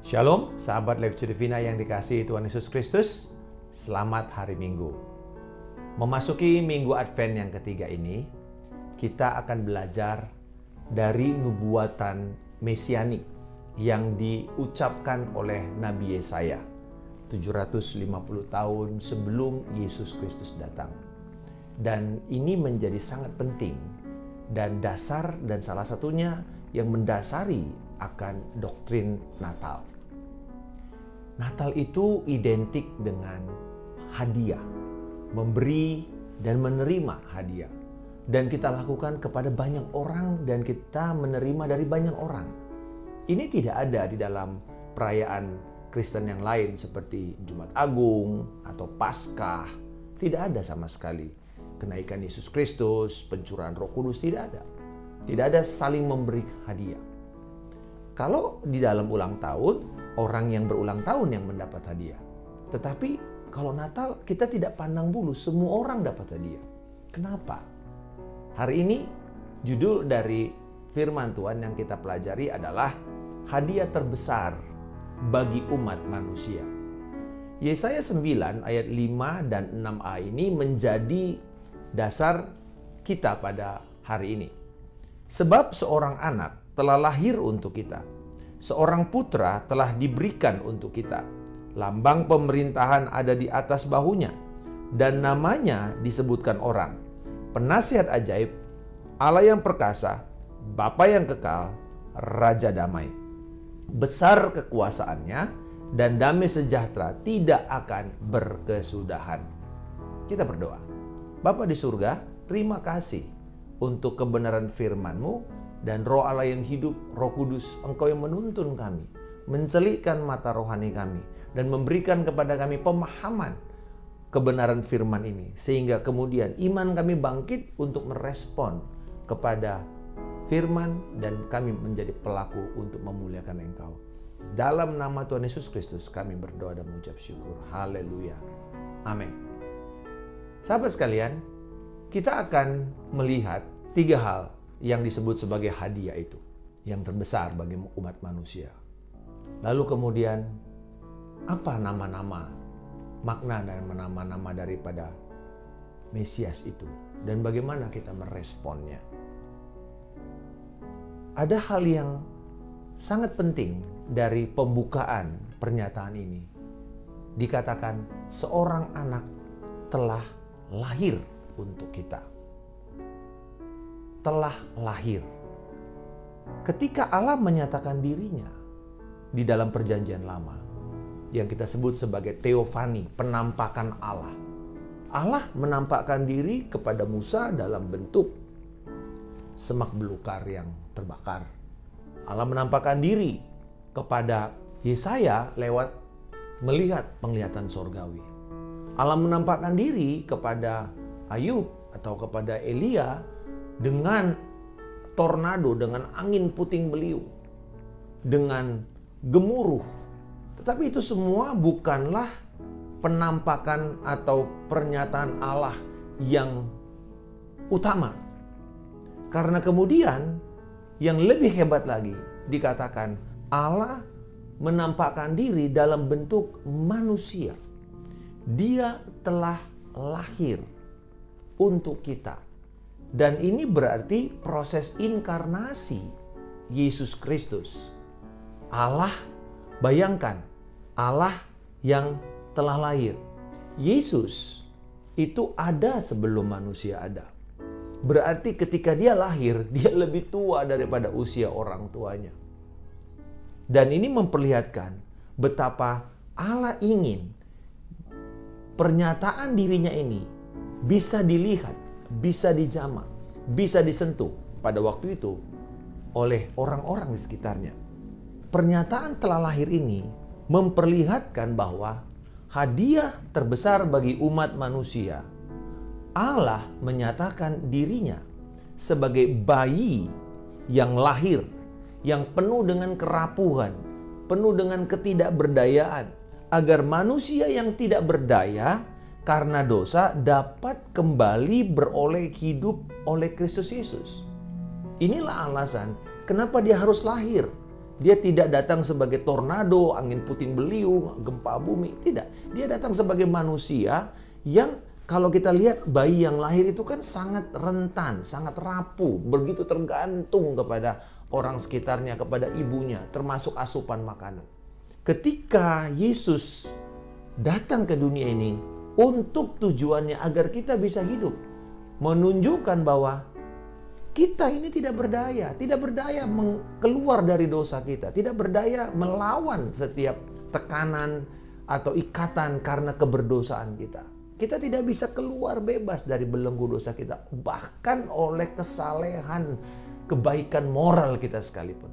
Shalom, sahabat Lectio Divina yang dikasihi Tuhan Yesus Kristus. Selamat hari Minggu. Memasuki Minggu Advent yang ketiga ini, kita akan belajar dari nubuatan mesianik yang diucapkan oleh Nabi Yesaya 750 tahun sebelum Yesus Kristus datang. Dan ini menjadi sangat penting dan dasar dan salah satunya yang mendasari akan doktrin Natal. Natal itu identik dengan hadiah, memberi dan menerima hadiah. Dan kita lakukan kepada banyak orang dan kita menerima dari banyak orang. Ini tidak ada di dalam perayaan Kristen yang lain seperti Jumat Agung atau Paskah. Tidak ada sama sekali. Kenaikan Yesus Kristus, pencurahan Roh Kudus, tidak ada. Tidak ada saling memberi hadiah. Kalau di dalam ulang tahun, orang yang berulang tahun yang mendapat hadiah. Tetapi kalau Natal kita tidak pandang bulu, semua orang dapat hadiah. Kenapa? Hari ini judul dari firman Tuhan yang kita pelajari adalah hadiah terbesar bagi umat manusia. Yesaya 9 ayat 5 dan 6a ini menjadi dasar kita pada hari ini. Sebab seorang anak telah lahir untuk kita. Seorang putra telah diberikan untuk kita. Lambang pemerintahan ada di atas bahunya. Dan namanya disebutkan orang. Penasihat ajaib, Allah yang perkasa, Bapa yang kekal, Raja damai. Besar kekuasaannya dan damai sejahtera tidak akan berkesudahan. Kita berdoa. Bapa di surga, terima kasih untuk kebenaran firman-Mu. Dan Roh Allah yang hidup, Roh Kudus, Engkau yang menuntun kami, mencelikkan mata rohani kami, dan memberikan kepada kami pemahaman kebenaran firman ini. Sehingga kemudian iman kami bangkit untuk merespon kepada firman dan kami menjadi pelaku untuk memuliakan Engkau. Dalam nama Tuhan Yesus Kristus kami berdoa dan mengucap syukur. Haleluya. Amin. Sahabat sekalian, kita akan melihat 3 hal yang disebut sebagai hadiah itu, yang terbesar bagi umat manusia. Lalu kemudian, apa nama-nama, makna dan nama-nama daripada Mesias itu, dan bagaimana kita meresponnya. Ada hal yang sangat penting dari pembukaan pernyataan ini. Dikatakan, seorang anak telah lahir untuk kita. Telah lahir. Ketika Allah menyatakan dirinya di dalam perjanjian lama, yang kita sebut sebagai teofani, penampakan Allah. Allah menampakkan diri kepada Musa dalam bentuk semak belukar yang terbakar. Allah menampakkan diri kepada Yesaya lewat melihat penglihatan sorgawi. Allah menampakkan diri kepada Ayub atau kepada Elia dengan tornado, dengan angin puting beliung, dengan gemuruh. Tetapi itu semua bukanlah penampakan atau pernyataan Allah yang utama. Karena kemudian yang lebih hebat lagi dikatakan Allah menampakkan diri dalam bentuk manusia. Dia telah lahir untuk kita. Dan ini berarti proses inkarnasi Yesus Kristus. Allah, bayangkan, Allah yang telah lahir. Yesus itu ada sebelum manusia ada. Berarti ketika dia lahir, dia lebih tua daripada usia orang tuanya. Dan ini memperlihatkan betapa Allah ingin pernyataan dirinya ini bisa dilihat, bisa dijamah, bisa disentuh pada waktu itu oleh orang-orang di sekitarnya. Pernyataan telah lahir ini memperlihatkan bahwa hadiah terbesar bagi umat manusia, Allah menyatakan dirinya sebagai bayi yang lahir, yang penuh dengan kerapuhan, penuh dengan ketidakberdayaan, agar manusia yang tidak berdaya karena dosa dapat kembali beroleh hidup oleh Kristus Yesus. Inilah alasan kenapa dia harus lahir. Dia tidak datang sebagai tornado, angin puting beliung, gempa bumi. Tidak. Dia datang sebagai manusia yang kalau kita lihat bayi yang lahir itu kan sangat rentan, sangat rapuh, begitu tergantung kepada orang sekitarnya, kepada ibunya, termasuk asupan makanan. Ketika Yesus datang ke dunia ini untuk tujuannya agar kita bisa hidup, menunjukkan bahwa kita ini tidak berdaya keluar dari dosa kita, tidak berdaya melawan setiap tekanan atau ikatan karena keberdosaan kita. Kita tidak bisa keluar bebas dari belenggu dosa kita, bahkan oleh kesalehan, kebaikan moral kita sekalipun.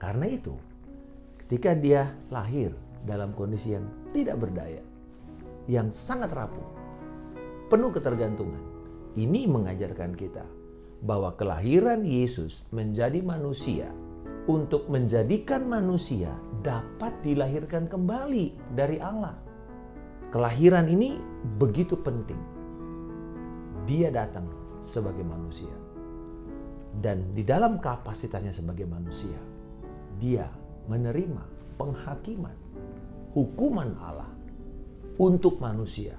Karena itu, ketika dia lahir dalam kondisi yang tidak berdaya, yang sangat rapuh, penuh ketergantungan, ini mengajarkan kita bahwa kelahiran Yesus menjadi manusia untuk menjadikan manusia dapat dilahirkan kembali dari Allah. Kelahiran ini begitu penting. Dia datang sebagai manusia. Dan di dalam kapasitasnya sebagai manusia, dia menerima penghakiman, hukuman Allah untuk manusia.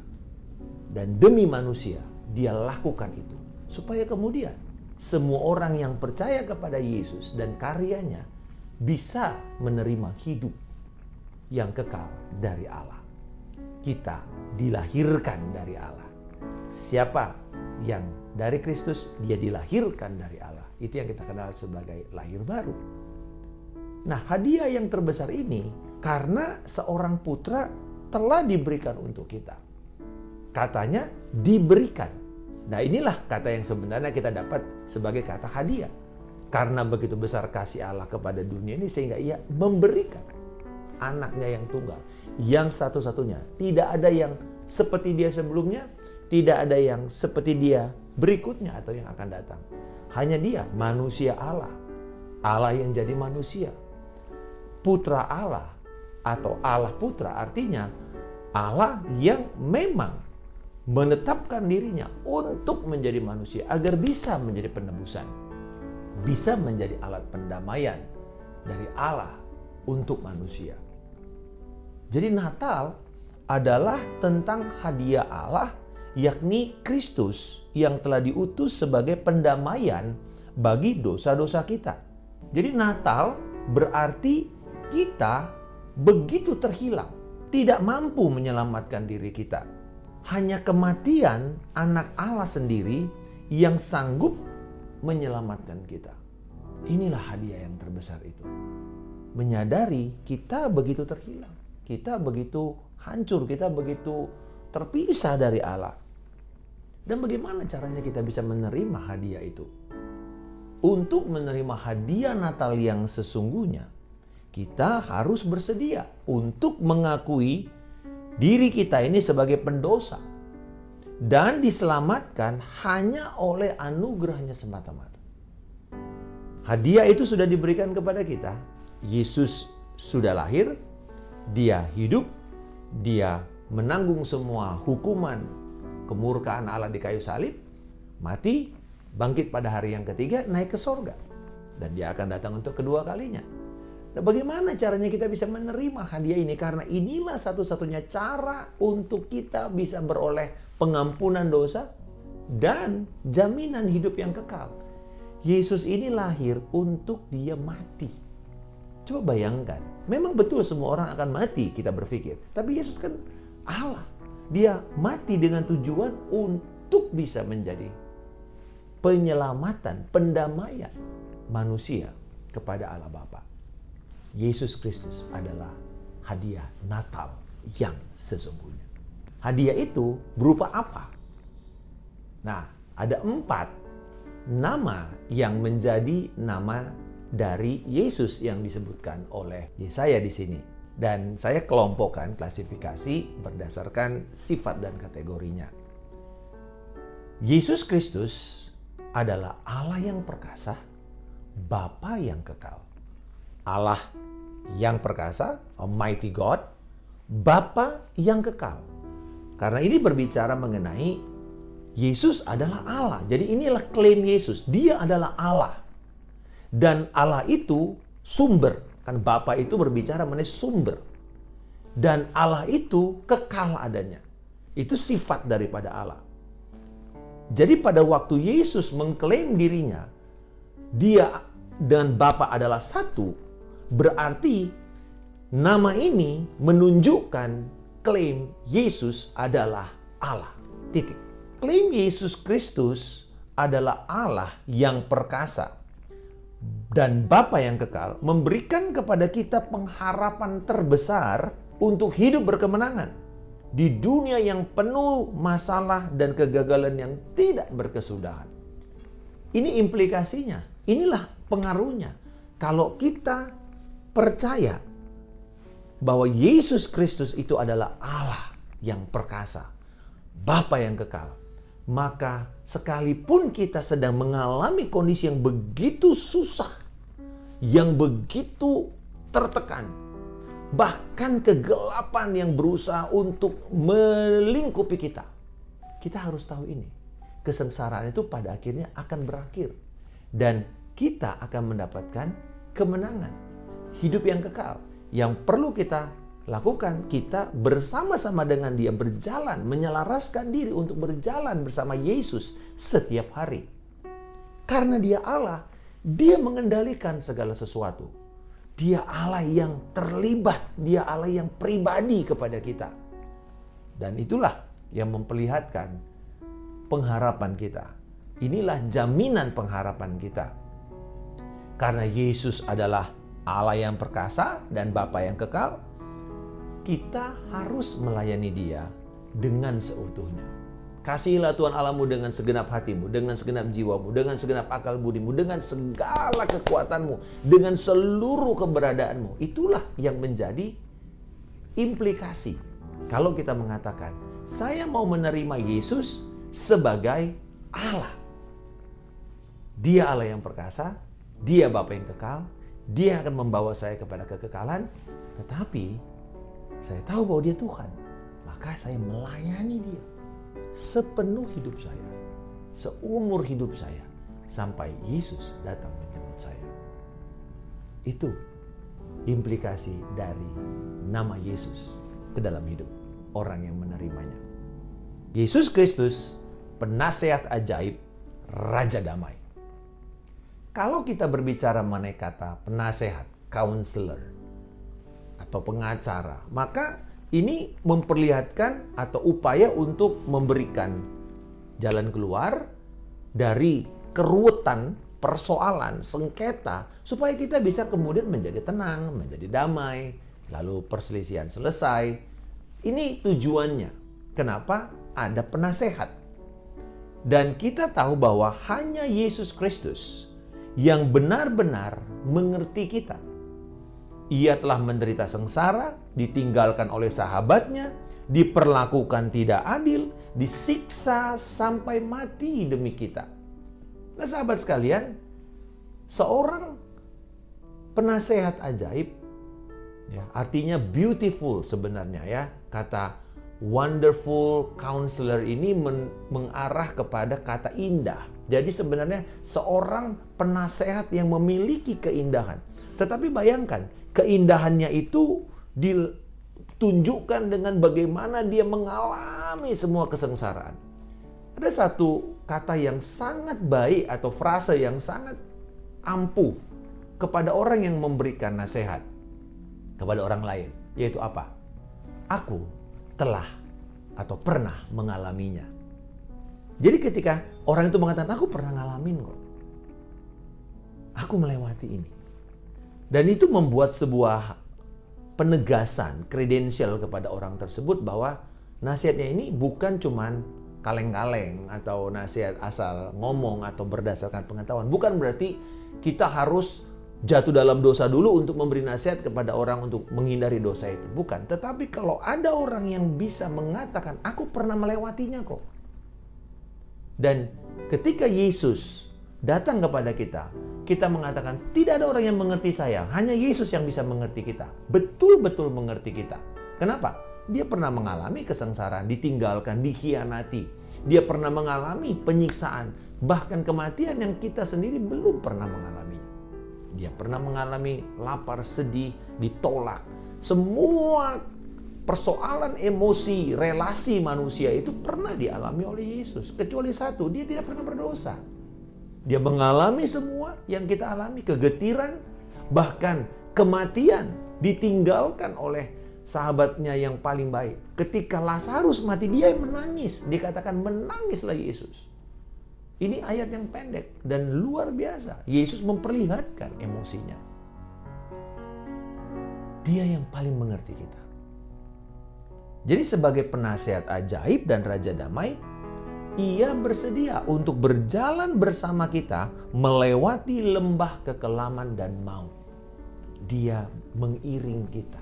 Dan demi manusia, dia lakukan itu. Supaya kemudian semua orang yang percaya kepada Yesus dan karyanya bisa menerima hidup yang kekal dari Allah. Kita dilahirkan dari Allah. Siapa yang dari Kristus, dia dilahirkan dari Allah. Itu yang kita kenal sebagai lahir baru. Nah, hadiah yang terbesar ini karena seorang putra telah diberikan untuk kita. Katanya diberikan. Nah, inilah kata yang sebenarnya kita dapat sebagai kata hadiah. Karena begitu besar kasih Allah kepada dunia ini sehingga ia memberikan anaknya yang tunggal, yang satu-satunya. Tidak ada yang seperti dia sebelumnya, tidak ada yang seperti dia berikutnya atau yang akan datang. Hanya dia, manusia Allah. Allah yang jadi manusia. Putra Allah atau Allah Putra artinya Allah yang memang menetapkan dirinya untuk menjadi manusia agar bisa menjadi penebusan, bisa menjadi alat pendamaian dari Allah untuk manusia. Jadi Natal adalah tentang hadiah Allah, yakni Kristus yang telah diutus sebagai pendamaian bagi dosa-dosa kita. Jadi Natal berarti kita begitu terhilang, tidak mampu menyelamatkan diri kita. Hanya kematian anak Allah sendiri yang sanggup menyelamatkan kita. Inilah hadiah yang terbesar itu. Menyadari kita begitu terhilang. Kita begitu hancur. Kita begitu terpisah dari Allah. Dan bagaimana caranya kita bisa menerima hadiah itu? Untuk menerima hadiah Natal yang sesungguhnya, kita harus bersedia untuk mengakui diri kita ini sebagai pendosa dan diselamatkan hanya oleh anugerahnya semata-mata. Hadiah itu sudah diberikan kepada kita. Yesus sudah lahir, dia hidup, dia menanggung semua hukuman kemurkaan Allah di kayu salib, mati, bangkit pada hari yang ketiga, naik ke sorga. Dan dia akan datang untuk kedua kalinya. Nah, bagaimana caranya kita bisa menerima hadiah ini? Karena inilah satu-satunya cara untuk kita bisa beroleh pengampunan dosa dan jaminan hidup yang kekal. Yesus ini lahir untuk dia mati. Coba bayangkan, memang betul semua orang akan mati kita berpikir. Tapi Yesus kan Allah. Dia mati dengan tujuan untuk bisa menjadi penyelamatan, pendamaian manusia kepada Allah Bapa. Yesus Kristus adalah hadiah Natal yang sesungguhnya. Hadiah itu berupa apa? Nah, ada 4 nama yang menjadi nama dari Yesus yang disebutkan oleh Yesaya di sini. Dan saya kelompokkan klasifikasi berdasarkan sifat dan kategorinya. Yesus Kristus adalah Allah yang perkasa, Bapa yang kekal. Allah yang perkasa, Almighty God, Bapa yang kekal. Karena ini berbicara mengenai Yesus adalah Allah. Jadi inilah klaim Yesus. Dia adalah Allah. Dan Allah itu sumber. Kan Bapa itu berbicara mengenai sumber. Dan Allah itu kekal adanya. Itu sifat daripada Allah. Jadi pada waktu Yesus mengklaim dirinya, dia dan Bapa adalah satu, berarti nama ini menunjukkan klaim Yesus adalah Allah. Titik. Klaim Yesus Kristus adalah Allah yang perkasa dan Bapa yang kekal memberikan kepada kita pengharapan terbesar untuk hidup berkemenangan di dunia yang penuh masalah dan kegagalan yang tidak berkesudahan. Ini implikasinya, inilah pengaruhnya. Kalau kita percaya bahwa Yesus Kristus itu adalah Allah yang perkasa, Bapa yang kekal, maka sekalipun kita sedang mengalami kondisi yang begitu susah, yang begitu tertekan, bahkan kegelapan yang berusaha untuk melingkupi kita, kita harus tahu ini. Kesengsaraan itu pada akhirnya akan berakhir. Dan kita akan mendapatkan kemenangan. Hidup yang kekal. Yang perlu kita lakukan, kita bersama-sama dengan Dia berjalan, menyelaraskan diri untuk berjalan bersama Yesus setiap hari. Karena Dia Allah, Dia mengendalikan segala sesuatu. Dia Allah yang terlibat, Dia Allah yang pribadi kepada kita. Dan itulah yang memperlihatkan pengharapan kita. Inilah jaminan pengharapan kita. Karena Yesus adalah Allah yang perkasa dan Bapa yang kekal, kita harus melayani Dia dengan seutuhnya. Kasihilah Tuhan Allahmu dengan segenap hatimu, dengan segenap jiwamu, dengan segenap akal budimu, dengan segala kekuatanmu, dengan seluruh keberadaanmu. Itulah yang menjadi implikasi. Kalau kita mengatakan, saya mau menerima Yesus sebagai Allah. Dia Allah yang perkasa, Dia Bapa yang kekal, Dia akan membawa saya kepada kekekalan, tetapi saya tahu bahwa Dia Tuhan, maka saya melayani Dia sepenuh hidup saya, seumur hidup saya, sampai Yesus datang menjemput saya. Itu implikasi dari nama Yesus ke dalam hidup orang yang menerimanya. Yesus Kristus, penasehat ajaib, Raja Damai. Kalau kita berbicara mengenai kata penasehat, counselor, atau pengacara, maka ini memperlihatkan atau upaya untuk memberikan jalan keluar dari keruwetan, persoalan, sengketa, supaya kita bisa kemudian menjadi tenang, menjadi damai, lalu perselisihan selesai. Ini tujuannya. Kenapa ada penasehat? Dan kita tahu bahwa hanya Yesus Kristus yang benar-benar mengerti kita. Ia telah menderita sengsara, ditinggalkan oleh sahabatnya, diperlakukan tidak adil, disiksa sampai mati demi kita. Nah sahabat sekalian, seorang penasehat ajaib, ya, artinya beautiful sebenarnya ya. Kata wonderful counselor ini mengarah kepada kata indah. Jadi sebenarnya seorang penasehat yang memiliki keindahan. Tetapi bayangkan, keindahannya itu ditunjukkan dengan bagaimana dia mengalami semua kesengsaraan. Ada satu kata yang sangat baik atau frase yang sangat ampuh kepada orang yang memberikan nasihat kepada orang lain. Yaitu apa? Aku telah atau pernah mengalaminya. Jadi ketika orang itu mengatakan, aku pernah ngalamin kok. Aku melewati ini. Dan itu membuat sebuah penegasan, kredensial kepada orang tersebut bahwa nasihatnya ini bukan cuman kaleng-kaleng atau nasihat asal ngomong atau berdasarkan pengetahuan. Bukan berarti kita harus jatuh dalam dosa dulu untuk memberi nasihat kepada orang untuk menghindari dosa itu. Bukan. Tetapi kalau ada orang yang bisa mengatakan, aku pernah melewatinya kok. Dan ketika Yesus datang kepada kita, kita mengatakan, tidak ada orang yang mengerti saya, hanya Yesus yang bisa mengerti kita. Betul-betul mengerti kita. Kenapa? Dia pernah mengalami kesengsaraan, ditinggalkan, dikhianati. Dia pernah mengalami penyiksaan, bahkan kematian yang kita sendiri belum pernah mengalaminya. Dia pernah mengalami lapar, sedih, ditolak. Semua persoalan emosi, relasi manusia itu pernah dialami oleh Yesus. Kecuali satu, dia tidak pernah berdosa. Dia mengalami semua yang kita alami, kegetiran, bahkan kematian, ditinggalkan oleh sahabatnya yang paling baik. Ketika Lazarus mati, dia menangis. Dikatakan menangislah Yesus. Ini ayat yang pendek dan luar biasa. Yesus memperlihatkan emosinya. Dia yang paling mengerti kita. Jadi sebagai penasehat ajaib dan Raja Damai, Ia bersedia untuk berjalan bersama kita melewati lembah kekelaman dan maut. Dia mengiring kita.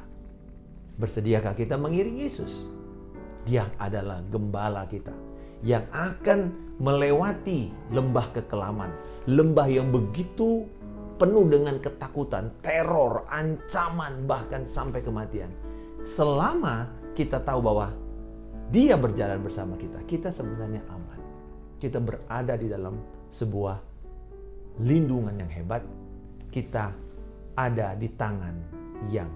Bersediakah kita mengiring Yesus? Dia adalah gembala kita yang akan melewati lembah kekelaman, lembah yang begitu penuh dengan ketakutan, teror, ancaman, bahkan sampai kematian. Selama kita tahu bahwa Dia berjalan bersama kita, kita sebenarnya aman. Kita berada di dalam sebuah lindungan yang hebat. Kita ada di tangan yang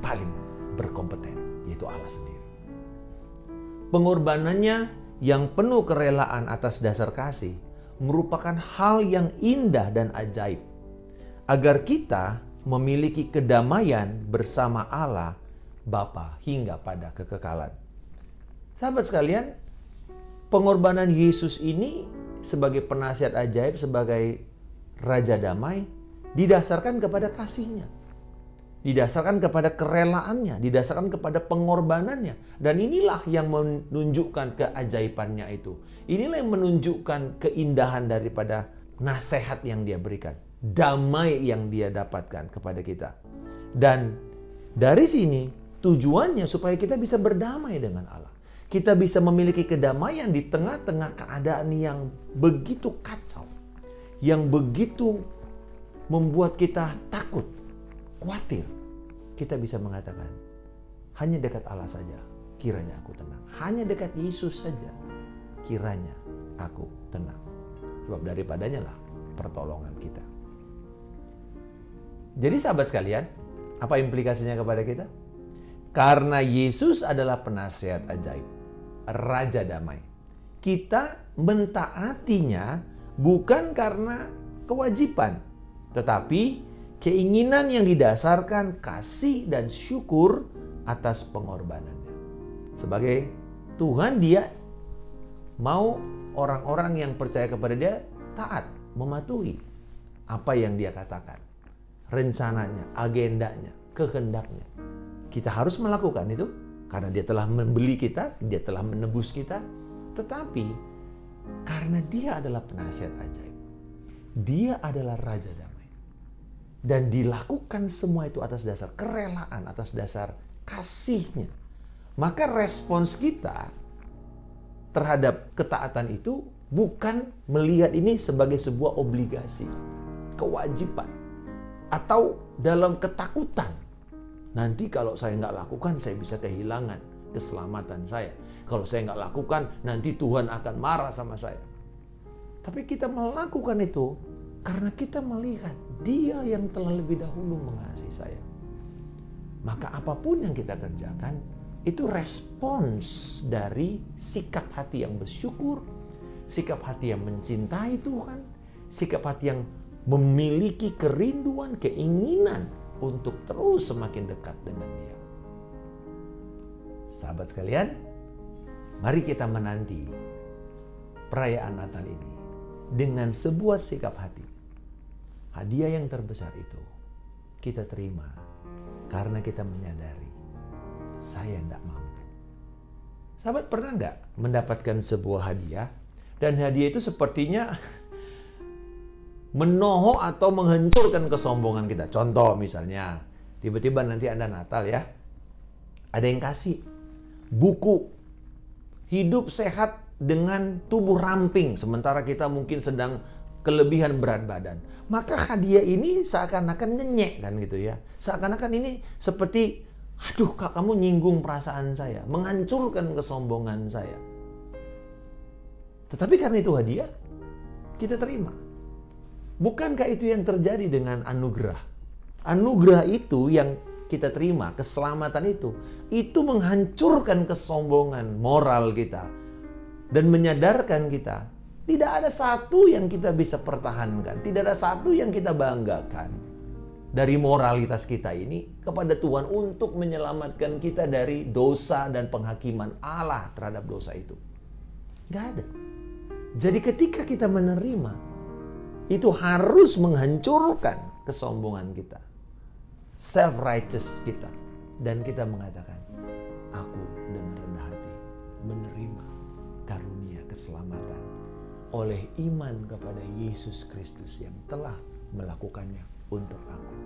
paling berkompeten, yaitu Allah sendiri. Pengorbanannya yang penuh kerelaan atas dasar kasih merupakan hal yang indah dan ajaib, agar kita memiliki kedamaian bersama Allah Bapa hingga pada kekekalan. Sahabat sekalian, pengorbanan Yesus ini sebagai penasihat ajaib, sebagai Raja Damai, didasarkan kepada kasih-Nya, didasarkan kepada kerelaannya, didasarkan kepada pengorbanannya. Dan inilah yang menunjukkan keajaibannya itu. Inilah yang menunjukkan keindahan daripada nasihat yang Dia berikan. Damai yang Dia dapatkan kepada kita. Dan dari sini tujuannya supaya kita bisa berdamai dengan Allah. Kita bisa memiliki kedamaian di tengah-tengah keadaan yang begitu kacau. Yang begitu membuat kita takut, khawatir. Kita bisa mengatakan, hanya dekat Allah saja kiranya aku tenang. Hanya dekat Yesus saja kiranya aku tenang. Sebab daripadanya lah pertolongan kita. Jadi sahabat sekalian, apa implikasinya kepada kita? Karena Yesus adalah penasihat ajaib, Raja Damai, kita mentaatinya bukan karena kewajiban, tetapi keinginan yang didasarkan kasih dan syukur atas pengorbanannya. Sebagai Tuhan, Dia mau orang-orang yang percaya kepada Dia taat, mematuhi apa yang Dia katakan, rencananya, agendanya, kehendaknya. Kita harus melakukan itu karena Dia telah membeli kita, Dia telah menebus kita. Tetapi karena Dia adalah penasihat ajaib, Dia adalah Raja Damai. Dan dilakukan semua itu atas dasar kerelaan, atas dasar kasih-Nya. Maka respons kita terhadap ketaatan itu bukan melihat ini sebagai sebuah obligasi, kewajiban, atau dalam ketakutan. Nanti kalau saya nggak lakukan, saya bisa kehilangan keselamatan saya. Kalau saya nggak lakukan, nanti Tuhan akan marah sama saya. Tapi kita melakukan itu karena kita melihat Dia yang telah lebih dahulu mengasihi saya. Maka apapun yang kita kerjakan, itu respons dari sikap hati yang bersyukur, sikap hati yang mencintai Tuhan, sikap hati yang memiliki kerinduan, keinginan untuk terus semakin dekat dengan Dia. Sahabat sekalian, mari kita menanti perayaan Natal ini dengan sebuah sikap hati. Hadiah yang terbesar itu kita terima karena kita menyadari saya tidak mampu. Sahabat, pernah nggak mendapatkan sebuah hadiah dan hadiah itu sepertinya menohok atau menghancurkan kesombongan kita? Contoh misalnya, tiba-tiba nanti Anda Natal ya, ada yang kasih buku hidup sehat dengan tubuh ramping, sementara kita mungkin sedang kelebihan berat badan. Maka hadiah ini seakan-akan nyenyek kan gitu ya. Seakan-akan ini seperti, aduh Kak, kamu nyinggung perasaan saya, menghancurkan kesombongan saya. Tetapi karena itu hadiah, kita terima. Bukankah itu yang terjadi dengan anugerah? Anugerah itu yang kita terima, keselamatan itu menghancurkan kesombongan moral kita dan menyadarkan kita tidak ada satu yang kita bisa pertahankan, tidak ada satu yang kita banggakan dari moralitas kita ini kepada Tuhan untuk menyelamatkan kita dari dosa dan penghakiman Allah terhadap dosa itu. Gak ada. Jadi ketika kita menerima, itu harus menghancurkan kesombongan kita, self-righteous kita. Dan kita mengatakan, aku dengan rendah hati menerima karunia keselamatan oleh iman kepada Yesus Kristus yang telah melakukannya untuk aku.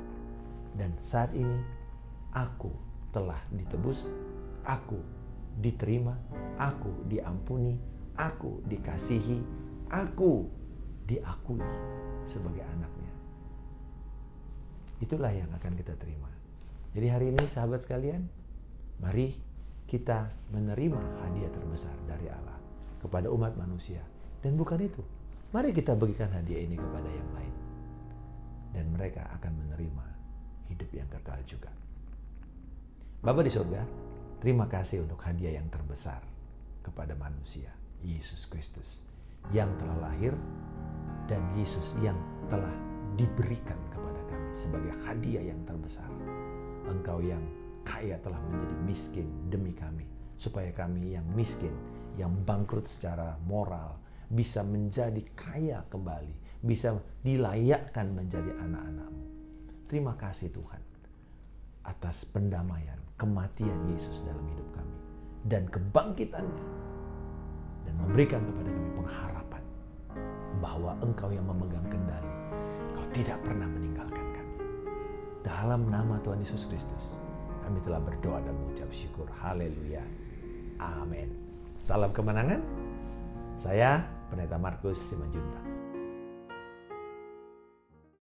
Dan saat ini aku telah ditebus, aku diterima, aku diampuni, aku dikasihi, aku diakui sebagai anaknya. Itulah yang akan kita terima. Jadi hari ini sahabat sekalian, mari kita menerima hadiah terbesar dari Allah kepada umat manusia. Dan bukan itu, mari kita bagikan hadiah ini kepada yang lain. Dan mereka akan menerima hidup yang kekal juga. Bapa di surga, terima kasih untuk hadiah yang terbesar kepada manusia, Yesus Kristus, yang telah lahir dan Yesus yang telah diberikan kepada kami sebagai hadiah yang terbesar. Engkau yang kaya telah menjadi miskin demi kami, supaya kami yang miskin, yang bangkrut secara moral, bisa menjadi kaya kembali, bisa dilayakkan menjadi anak-anak-Mu. Terima kasih Tuhan atas pendamaian, kematian Yesus dalam hidup kami, dan kebangkitannya, dan memberikan kepada kami pengharapan bahwa Engkau yang memegang kendali, Engkau tidak pernah meninggalkan kami. Dalam nama Tuhan Yesus Kristus, kami telah berdoa dan mengucap syukur. Haleluya. Amin. Salam kemenangan. Saya Pendeta Markus Simanjuntak.